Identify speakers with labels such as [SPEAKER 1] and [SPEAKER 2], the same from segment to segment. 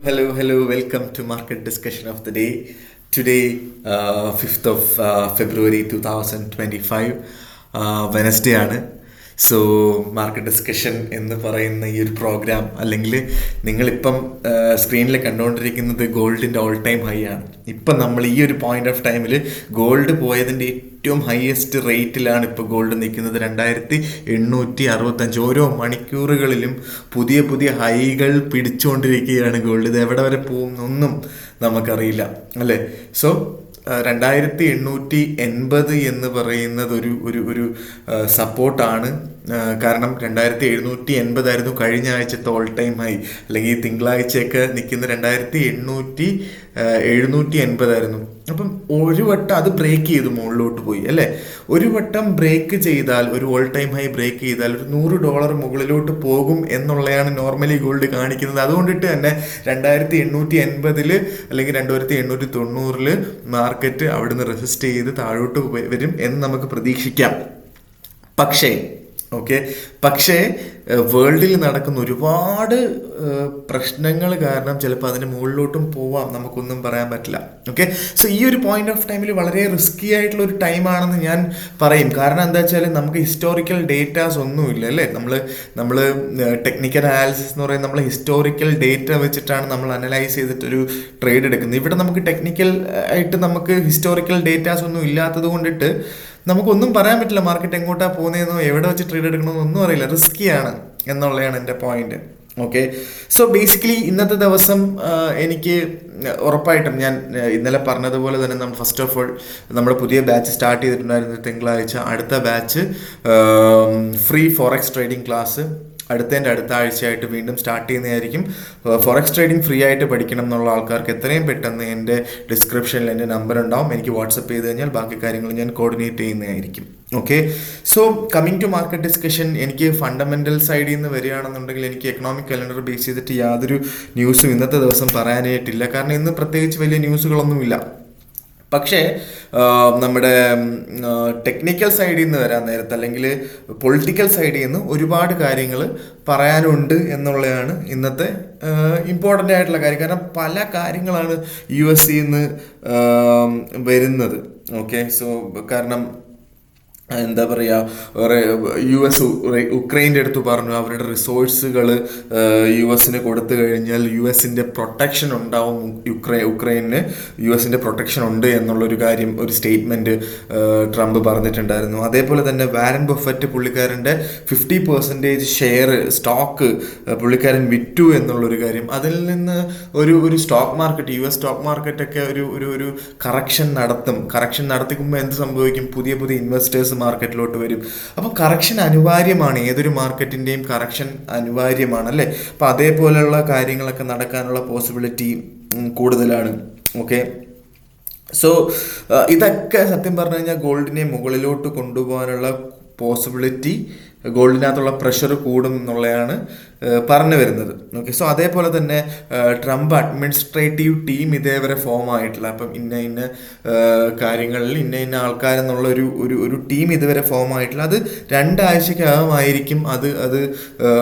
[SPEAKER 1] Hello. Welcome to market discussion of the day. Today, 5th of February 2025, Wednesday ആണ്. So market discussion എന്ന് പറയുന്ന ഈ ഒരു programme, അല്ലെങ്കിൽ നിങ്ങളിപ്പം സ്ക്രീനിൽ കണ്ടുകൊണ്ടിരിക്കുന്നത് ഗോൾഡിൻ്റെ ഓൾ ടൈം ഹൈ ആണ്. ഇപ്പം നമ്മൾ ഈ ഒരു പോയിന്റ് ഓഫ് ടൈമിൽ ഗോൾഡ് പോയതിൻ്റെ ഏറ്റവും ഹയസ്റ്റ് റേറ്റിലാണ് ഇപ്പോൾ ഗോൾഡ് നിൽക്കുന്നത്. 2865. ഓരോ മണിക്കൂറുകളിലും പുതിയ ഹൈകൾ പിടിച്ചുകൊണ്ടിരിക്കുകയാണ് ഗോൾഡ്. ഇത് എവിടെ വരെ പോകുന്നൊന്നും നമുക്കറിയില്ല, അല്ലേ? സോ 2880 എന്ന് പറയുന്നത് ഒരു സപ്പോർട്ടാണ്. കാരണം 2780 കഴിഞ്ഞ ആഴ്ചത്തെ ഓൾ ടൈം ഹൈ, അല്ലെങ്കിൽ തിങ്കളാഴ്ചയൊക്കെ നിൽക്കുന്ന 2780. അപ്പം ഒരു വട്ടം അത് ബ്രേക്ക് ചെയ്തു മുകളിലോട്ട് പോയി, അല്ലേ? ഒരു വട്ടം ബ്രേക്ക് ചെയ്താൽ, ഒരു ഓൾ ടൈം ഹൈ ബ്രേക്ക് ചെയ്താൽ ഒരു $100 മുകളിലോട്ട് പോകും എന്നുള്ളതാണ് നോർമലി ഗോൾഡ് കാണിക്കുന്നത്. അതുകൊണ്ടിട്ട് തന്നെ 2880 അല്ലെങ്കിൽ 2890 മാർക്കറ്റ് അവിടുന്ന് റെസിസ്റ്റ് ചെയ്ത് താഴോട്ട് വരും എന്ന് നമുക്ക് പ്രതീക്ഷിക്കാം. പക്ഷേ വേൾഡിൽ നടക്കുന്ന ഒരുപാട് പ്രശ്നങ്ങൾ കാരണം ചിലപ്പോൾ അതിന് മുകളിലോട്ടും പോവാം, നമുക്കൊന്നും പറയാൻ പറ്റില്ല. സോ ഈ ഒരു പോയിന്റ് ഓഫ് ടൈമിൽ വളരെ റിസ്കി ആയിട്ടുള്ള ഒരു ടൈമാണെന്ന് ഞാൻ പറയും. കാരണം എന്താ വെച്ചാൽ നമുക്ക് ഹിസ്റ്റോറിക്കൽ ഡേറ്റാസ് ഒന്നുമില്ല, അല്ലേ? നമ്മൾ ടെക്നിക്കൽ അനാലിസിസ് എന്ന് പറയുന്നത് നമ്മൾ ഹിസ്റ്റോറിക്കൽ ഡേറ്റ വെച്ചിട്ടാണ് നമ്മൾ അനലൈസ് ചെയ്തിട്ടൊരു ട്രേഡ് എടുക്കുന്നത്. ഇവിടെ നമുക്ക് ടെക്നിക്കൽ ആയിട്ട് നമുക്ക് ഹിസ്റ്റോറിക്കൽ ഡേറ്റാസ് ഒന്നും ഇല്ലാത്തത് കൊണ്ടിട്ട് നമുക്കൊന്നും പറയാൻ പറ്റില്ല. മാർക്കറ്റ് എങ്ങോട്ടാണ് പോകുന്നതെന്നോ എവിടെ വെച്ച് ട്രേഡ് എടുക്കണമെന്നോ ഒന്നും അറിയില്ല. റിസ്കിയാണ് എന്നുള്ളതാണ് എൻ്റെ പോയിന്റ്. സോ ബേസിക്കലി ഇന്നത്തെ ദിവസം എനിക്ക് ഉറപ്പായിട്ടും, ഞാൻ ഇന്നലെ പറഞ്ഞതുപോലെ തന്നെ, നമ്മൾ ഫസ്റ്റ് ഓഫ് ഓൾ നമ്മുടെ പുതിയ ബാച്ച് സ്റ്റാർട്ട് ചെയ്തിട്ടുണ്ടായിരുന്നു തിങ്കളാഴ്ച. അടുത്ത batch free forex trading class അടുത്ത ആഴ്ചയായിട്ട് വീണ്ടും സ്റ്റാർട്ട് ചെയ്യുന്നതായിരിക്കും. ഫോറക്സ് ട്രേഡിംഗ് ഫ്രീ ആയിട്ട് പഠിക്കണം എന്നുള്ള ആൾക്കാർക്ക് എത്രയും പെട്ടെന്ന് എൻ്റെ ഡിസ്ക്രിപ്ഷനിൽ എൻ്റെ നമ്പർ ഉണ്ടാവും. എനിക്ക് വാട്സപ്പ് ചെയ്ത് കഴിഞ്ഞാൽ ബാക്കി കാര്യങ്ങൾ ഞാൻ കോർഡിനേറ്റ് ചെയ്യുന്നതായിരിക്കും. So coming to market discussion, എനിക്ക് ഫണ്ടമെൻ്റൽ സൈഡിൽ നിന്ന് വരികയാണെന്നുണ്ടെങ്കിൽ എനിക്ക് എക്കണോമിക് കലണ്ടർ ബേസ് ചെയ്തിട്ട് യാതൊരു ന്യൂസും ഇന്നത്തെ ദിവസം പറയാനായിട്ടില്ല. കാരണം ഇന്ന് പ്രത്യേകിച്ച് വലിയ ന്യൂസുകളൊന്നുമില്ല. പക്ഷേ നമ്മുടെ ടെക്നിക്കൽ സൈഡിൽ നിന്ന് വരാൻ നേരത്ത്, അല്ലെങ്കിൽ പൊളിറ്റിക്കൽ സൈഡിൽ നിന്ന് ഒരുപാട് കാര്യങ്ങൾ പറയാനുണ്ട് എന്നുള്ളതാണ് ഇന്നത്തെ ഇമ്പോർട്ടൻ്റ് ആയിട്ടുള്ള കാര്യം. കാരണം പല കാര്യങ്ങളാണ് US നിന്ന് വരുന്നത്. സോ കാരണം എന്താ പറയുക, US ഉക്രൈൻ്റെ അടുത്ത് പറഞ്ഞു അവരുടെ റിസോഴ്സുകൾ US കൊടുത്തു കഴിഞ്ഞാൽ US പ്രൊട്ടക്ഷൻ ഉണ്ടാവും. ഉക്രൈന് US പ്രൊട്ടക്ഷൻ ഉണ്ട് എന്നുള്ളൊരു കാര്യം, ഒരു സ്റ്റേറ്റ്മെൻറ്റ് ട്രംപ് പറഞ്ഞിട്ടുണ്ടായിരുന്നു. അതേപോലെ തന്നെ വാരൻ ബഫറ്റ് പുള്ളിക്കാരൻ്റെ 50% ഷെയർ സ്റ്റോക്ക് പുള്ളിക്കാരൻ വിറ്റു എന്നുള്ളൊരു കാര്യം. അതിൽ നിന്ന് ഒരു സ്റ്റോക്ക് മാർക്കറ്റ്, US സ്റ്റോക്ക് മാർക്കറ്റൊക്കെ ഒരു കറക്ഷൻ നടത്തിക്കുമ്പോൾ എന്ത് സംഭവിക്കും? പുതിയ ഇൻവെസ്റ്റേഴ്സ് മാർക്കറ്റിലോട്ട് വരും. അപ്പോൾ കറക്ഷൻ അനിവാര്യമാണ്, ഏതൊരു മാർക്കറ്റിൻ്റെയും കറക്ഷൻ അനിവാര്യമാണ്, അല്ലേ? അപ്പോൾ അതേപോലെയുള്ള കാര്യങ്ങളൊക്കെ നടക്കാനുള്ള പോസിബിലിറ്റി കൂടുതലാണ്. സോ ഇതൊക്കെ സത്യം പറഞ്ഞു കഴിഞ്ഞാൽ ഗോൾഡിനെ മുകളിലോട്ട് കൊണ്ടുപോകാനുള്ള പോസിബിലിറ്റി, ഗോൾഡിനകത്തുള്ള പ്രഷർ കൂടും എന്നുള്ളതാണ് പറഞ്ഞു വരുന്നത്. സോ അതേപോലെ തന്നെ ട്രംപ് അഡ്മിനിസ്ട്രേറ്റീവ് ടീം ഇതേവരെ ഫോം ആയിട്ടില്ല. അപ്പം ഇന്ന കാര്യങ്ങളിൽ ഇന്ന ആൾക്കാരെന്നുള്ള ഒരു ടീം ഇതുവരെ ഫോം ആയിട്ടില്ല. അത് 2 ആഴ്ചക്കകമായിരിക്കും അത്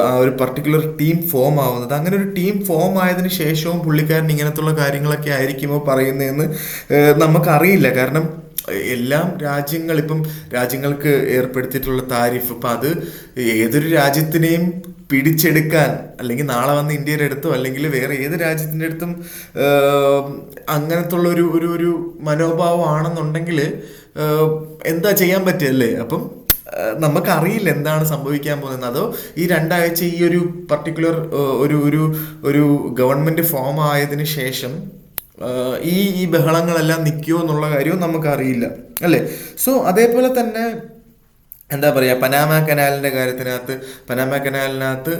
[SPEAKER 1] ആ ഒരു പർട്ടിക്കുലർ ടീം ഫോം ആവുന്നത്. അങ്ങനെ ഒരു ടീം ഫോം ആയതിനു ശേഷവും പുള്ളിക്കാരൻ ഇങ്ങനത്തുള്ള കാര്യങ്ങളൊക്കെ ആയിരിക്കുമോ പറയുന്നതെന്ന് നമുക്കറിയില്ല. കാരണം എല്ലാം രാജ്യങ്ങൾക്ക് ഏർപ്പെടുത്തിയിട്ടുള്ള താരിഫ്, ഇപ്പം അത് ഏതൊരു രാജ്യത്തിനെയും പിടിച്ചെടുക്കാൻ, അല്ലെങ്കിൽ നാളെ വന്ന് ഇന്ത്യയുടെ അടുത്തോ അല്ലെങ്കിൽ വേറെ ഏത് രാജ്യത്തിൻ്റെ അടുത്തും അങ്ങനത്തുള്ള ഒരു മനോഭാവം ആണെന്നുണ്ടെങ്കിൽ എന്താ ചെയ്യാൻ പറ്റുമല്ലേ? അപ്പം നമുക്കറിയില്ല എന്താണ് സംഭവിക്കാൻ പോകുന്നത്. അതോ ഈ 2 ആഴ്ച ഈ ഒരു പർട്ടിക്കുലർ ഒരു ഗവൺമെൻറ് ഫോം ആയതിനു ശേഷം ഈ ബഹളങ്ങളെല്ലാം നിൽക്കുമോ എന്നുള്ള കാര്യവും നമുക്കറിയില്ല, അല്ലേ? സോ അതേപോലെ തന്നെ എന്താ പറയുക, പനാമ കനാലിനകത്ത്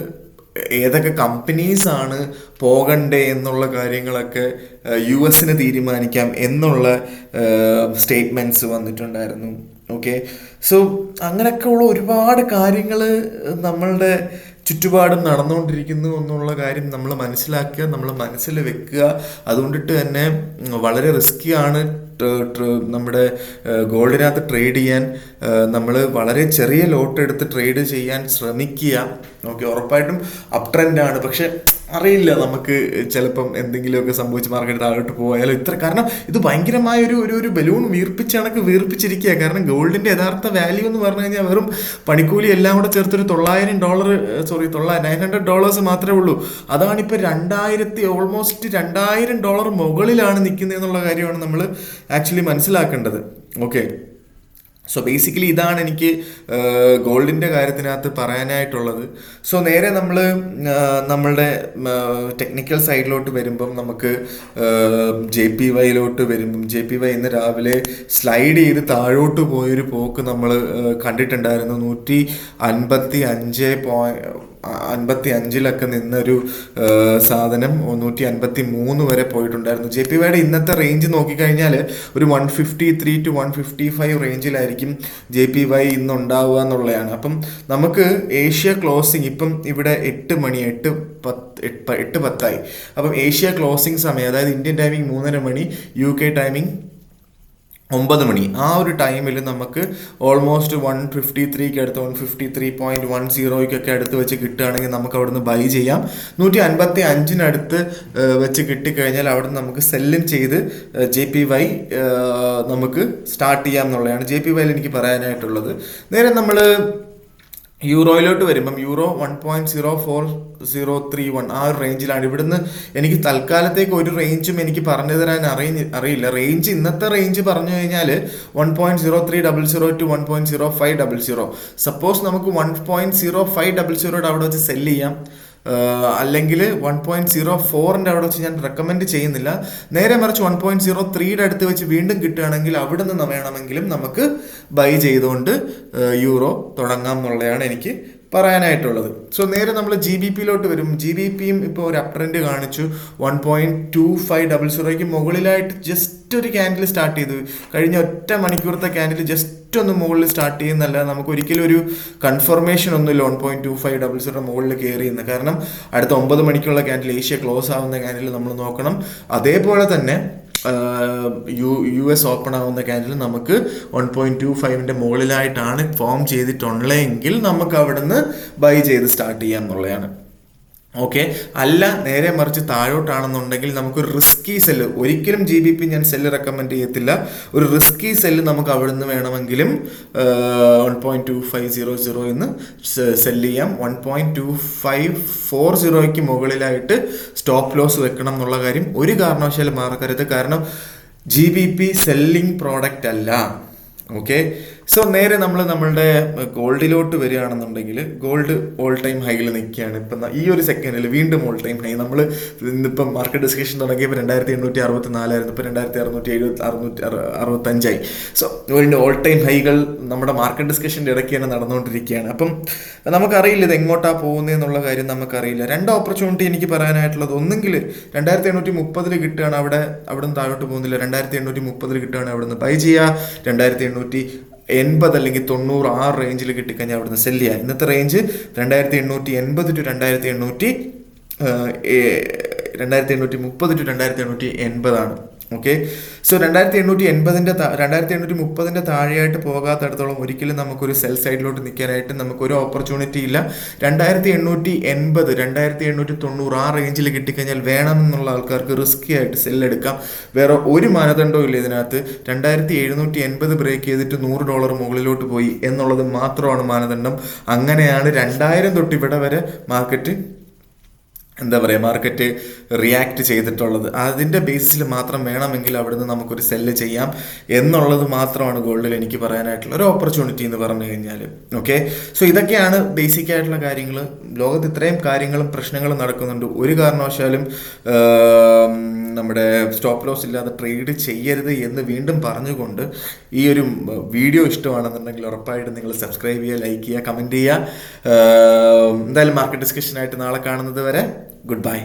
[SPEAKER 1] ഏതൊക്കെ കമ്പനീസാണ് പോകണ്ടേ എന്നുള്ള കാര്യങ്ങളൊക്കെ US തീരുമാനിക്കാം എന്നുള്ള സ്റ്റേറ്റ്മെൻറ്റ്സ് വന്നിട്ടുണ്ടായിരുന്നു. സോ അങ്ങനെയൊക്കെയുള്ള ഒരുപാട് കാര്യങ്ങൾ നമ്മളുടെ ചുറ്റുപാടും നടന്നുകൊണ്ടിരിക്കുന്നു എന്നുള്ള കാര്യം നമ്മൾ മനസ്സിലാക്കുക, നമ്മൾ മനസ്സിൽ വെക്കുക. അതുകൊണ്ടിട്ട് തന്നെ വളരെ റിസ്ക്കിയാണ് നമ്മുടെ ഗോൾഡിനകത്ത് ട്രേഡ് ചെയ്യാൻ. നമ്മൾ വളരെ ചെറിയ ലോട്ട് എടുത്ത് ട്രേഡ് ചെയ്യാൻ ശ്രമിക്കുക. ഉറപ്പായിട്ടും അപ് ട്രെൻഡാണ്. പക്ഷെ അറിയില്ല, നമുക്ക് ചിലപ്പം എന്തെങ്കിലുമൊക്കെ സംഭവിച്ച് മാർക്കറ്റ് താഴോട്ട് പോയാലോ ഇത്ര, കാരണം ഇത് ഭയങ്കരമായ ഒരു ബലൂൺ വീർപ്പിച്ച കണക്ക് വീർപ്പിച്ചിരിക്കുക. കാരണം ഗോൾഡിന്റെ യഥാർത്ഥ വാല്യൂ എന്ന് പറഞ്ഞു കഴിഞ്ഞാൽ വെറും പണിക്കൂലി എല്ലാം കൂടെ ചേർത്തൊരു $900, സോറി $900 മാത്രമേ ഉള്ളൂ. അതാണിപ്പോൾ ഓൾമോസ്റ്റ് $2000 മുകളിലാണ് നിൽക്കുന്നത് എന്നുള്ള കാര്യമാണ് നമ്മൾ ആക്ച്വലി മനസ്സിലാക്കേണ്ടത്. ഓക്കെ, സോ ബേസിക്കലി ഇതാണ് എനിക്ക് ഗോൾഡിൻ്റെ കാര്യത്തിനകത്ത് പറയാനായിട്ടുള്ളത്. സോ നേരെ നമ്മളുടെ ടെക്നിക്കൽ സൈഡിലോട്ട് വരുമ്പം നമുക്ക് JPYയിലോട്ട് വരുമ്പം JPY ഇന്ന് രാവിലെ സ്ലൈഡ് ചെയ്ത് താഴോട്ട് പോയൊരു പോക്ക് നമ്മൾ കണ്ടിട്ടുണ്ടായിരുന്നു. 155.55 നിന്നൊരു സാധനം 153 വരെ പോയിട്ടുണ്ടായിരുന്നു. JPYയുടെ ഇന്നത്തെ റേഞ്ച് നോക്കിക്കഴിഞ്ഞാൽ ഒരു 153 to 155 റേഞ്ചിലായിരിക്കും JPY ഇന്ന് ഉണ്ടാവുക എന്നുള്ളതാണ്. അപ്പം നമുക്ക് ഏഷ്യ ക്ലോസിങ് ഇപ്പം ഇവിടെ 8:10 അപ്പം ഏഷ്യ ക്ലോസിങ് സമയം, അതായത് ഇന്ത്യൻ ടൈമിംഗ് 3:30, UK ടൈമിംഗ് 9 ആ ഒരു ടൈമിൽ നമുക്ക് ഓൾമോസ്റ്റ് 153 അടുത്ത് 153.10 അടുത്ത് വെച്ച് കിട്ടുകയാണെങ്കിൽ നമുക്ക് അവിടുന്ന് ബൈ ചെയ്യാം. 155 വെച്ച് കിട്ടിക്കഴിഞ്ഞാൽ അവിടുന്ന് നമുക്ക് സെല്ലും ചെയ്ത് JPY നമുക്ക് സ്റ്റാർട്ട് ചെയ്യാം എന്നുള്ളതാണ് JPYയിൽ എനിക്ക് പറയാനായിട്ടുള്ളത്. നേരെ നമ്മൾ യൂറോയിലോട്ട് വരുമ്പം യൂറോ 1.04031 ആ ഒരു റേഞ്ചിലാണ്. ഇവിടുന്ന് എനിക്ക് തൽക്കാലത്തേക്ക് ഒരു റേഞ്ചും എനിക്ക് പറഞ്ഞു തരാൻ അറിയില്ല. റേഞ്ച് ഇന്നത്തെ റേഞ്ച് പറഞ്ഞു കഴിഞ്ഞാൽ 1.0300 to 1.0500. സപ്പോസ് നമുക്ക് 1.0500 അവിടെ വെച്ച് സെല്ല് ചെയ്യാം, അല്ലെങ്കിൽ 1.04 അവിടെ വെച്ച് ഞാൻ റെക്കമെൻഡ് ചെയ്യുന്നില്ല. നേരെ മറിച്ച് 1.03 അടുത്ത് വെച്ച് വീണ്ടും കിട്ടുകയാണെങ്കിൽ അവിടെ നിന്ന് വേണമെങ്കിലും നമുക്ക് ബൈ ചെയ്തുകൊണ്ട് യൂറോ തുടങ്ങാം എന്നുള്ളതാണ് എനിക്ക് പറയാനായിട്ടുള്ളത്. സോ നേരെ നമ്മൾ GBPയിലോട്ട് വരും. GBPയും ഇപ്പോൾ ഒരു അപ് ട്രെൻഡ് കാണിച്ചു. 1.2500 മുകളിലായിട്ട് ജസ്റ്റ് ഒരു ക്യാൻഡിൽ സ്റ്റാർട്ട് ചെയ്തു. കഴിഞ്ഞ ഒറ്റ മണിക്കൂറത്തെ ക്യാൻഡിൽ ജസ്റ്റ് ഒന്ന് മുകളിൽ സ്റ്റാർട്ട് ചെയ്യുന്നല്ല, നമുക്ക് ഒരിക്കലും ഒരു കൺഫർമേഷൻ ഒന്നുമില്ല 1.2500 മുകളിൽ കയറി എന്ന്. കാരണം അടുത്ത 9 മണിക്കുള്ള ക്യാൻഡിൽ, ഏഷ്യ ക്ലോസ് ആവുന്ന ക്യാൻഡിൽ നമ്മൾ നോക്കണം. അതേപോലെ തന്നെ US ഓപ്പൺ ആവുന്ന ക്യാൻഡിൽ നമുക്ക് 1.25 മുകളിലായിട്ടാണ് ഫോം ചെയ്തിട്ടുള്ളതെങ്കിൽ നമുക്ക് അവിടുന്ന് ബൈ ചെയ്ത് സ്റ്റാർട്ട് ചെയ്യാം എന്നുള്ളതാണ്. ഓക്കെ, അല്ല നേരെ മറിച്ച് താഴോട്ടാണെന്നുണ്ടെങ്കിൽ നമുക്കൊരു റിസ്കി സെല്ല്, ഒരിക്കലും GBP ഞാൻ സെല്ല് റെക്കമെൻഡ് ചെയ്യത്തില്ല. ഒരു റിസ്കി സെല്ല് നമുക്ക് അവിടുന്ന് വേണമെങ്കിലും 1.2500 എന്ന് സെല്ല് ചെയ്യാം. 1.2540 മുകളിലായിട്ട് സ്റ്റോപ്പ് ലോസ് വെക്കണം എന്നുള്ള കാര്യം ഒരു കാരണവശാലും മറക്കരുത്. കാരണം GBP സെല്ലിംഗ് പ്രോഡക്റ്റ് അല്ല. ഓക്കെ, സോ നേരെ നമ്മളുടെ ഗോൾഡിലോട്ട് വരികയാണെന്നുണ്ടെങ്കിൽ ഗോൾഡ് ഓൾ ടൈം ഹൈയിൽ നിൽക്കുകയാണ്. ഇപ്പം ഈ ഒരു സെക്കൻഡിൽ വീണ്ടും ഓൾ ടൈം ഹൈ. നമ്മൾ ഇന്നിപ്പം മാർക്കറ്റ് ഡിസ്കഷൻ തുടങ്ങിയപ്പോൾ 2864 ഇപ്പം 2665. സോ വീണ്ടും ഓൾ ടൈം ഹൈകൾ നമ്മുടെ മാർക്കറ്റ് ഡിസ്കഷൻ്റെ ഇടയ്ക്ക് തന്നെ നടന്നുകൊണ്ടിരിക്കുകയാണ്. അപ്പം നമുക്കറിയില്ല ഇത് എങ്ങോട്ടാണ് പോകുന്നത് എന്നുള്ള കാര്യം നമുക്കറിയില്ല. രണ്ട് ഓപ്പർച്യൂണിറ്റി എനിക്ക് പറയാനായിട്ടുള്ളത്, ഒന്നെങ്കിൽ 2830 കിട്ടുകയാണ്, അവിടെ നിന്ന് താഴോട്ട് പോകുന്നില്ല. 2830 കിട്ടുകയാണ്, അവിടെ നിന്ന് ബൈ ചെയ്യുക. 2880 അല്ലെങ്കിൽ 90 ആ റേഞ്ചിൽ കിട്ടിക്കഴിഞ്ഞാൽ അവിടുന്ന് സെല്ല് ചെയ്യുക. ഇന്നത്തെ റേഞ്ച് 2880 to 2830 to 2880 ആണ്. ഓക്കെ, സോ 2830 താഴെയായിട്ട് പോകാത്തടത്തോളം ഒരിക്കലും നമുക്കൊരു സെൽ സൈഡിലോട്ട് നിൽക്കാനായിട്ട് നമുക്കൊരു ഓപ്പർച്യൂണിറ്റി ഇല്ല. 2880 2890 ആ റേഞ്ചിൽ കിട്ടിക്കഴിഞ്ഞാൽ വേണമെന്നുള്ള ആൾക്കാർക്ക് റിസ്കി ആയിട്ട് സെല്ലെടുക്കാം. വേറെ ഒരു മാനദണ്ഡവും ഇല്ല ഇതിനകത്ത്. 2780 ബ്രേക്ക് ചെയ്തിട്ട് $100 മുകളിലോട്ട് പോയി എന്നുള്ളത് മാത്രമാണ് മാനദണ്ഡം. അങ്ങനെയാണ് 2000 തൊട്ട് ഇവിടെ വരെ മാർക്കറ്റ് റിയാക്ട് ചെയ്തിട്ടുള്ളത്. അതിൻ്റെ ബേസിസിൽ മാത്രം വേണമെങ്കിൽ അവിടുന്ന് നമുക്കൊരു സെല്ല് ചെയ്യാം എന്നുള്ളത് മാത്രമാണ് ഗോൾഡിൽ എനിക്ക് പറയാനായിട്ടുള്ള ഒരു ഓപ്പർച്യൂണിറ്റി എന്ന് പറഞ്ഞു കഴിഞ്ഞാൽ. ഓക്കെ, സോ ഇതൊക്കെയാണ് ബേസിക് ആയിട്ടുള്ള കാര്യങ്ങൾ. ലോകത്ത് ഇത്രയും കാര്യങ്ങളും പ്രശ്നങ്ങളും നടക്കുന്നുണ്ട്. ഒരു കാരണവശാലും നമ്മുടെ സ്റ്റോപ്പ് ലോസ് ഇല്ലാതെ ട്രേഡ് ചെയ്യരുത് എന്ന് വീണ്ടും പറഞ്ഞുകൊണ്ട് ഈ ഒരു വീഡിയോ ഇഷ്ടമാണെന്നുണ്ടെങ്കിൽ ഉറപ്പായിട്ട് നിങ്ങൾ സബ്സ്ക്രൈബ് ചെയ്യുക, ലൈക്ക് ചെയ്യുക, കമൻറ്റ് ചെയ്യുക. എന്തായാലും മാർക്കറ്റ് ഡിസ്കഷനായിട്ട് നാളെ കാണുന്നത് വരെ ഗുഡ് ബൈ.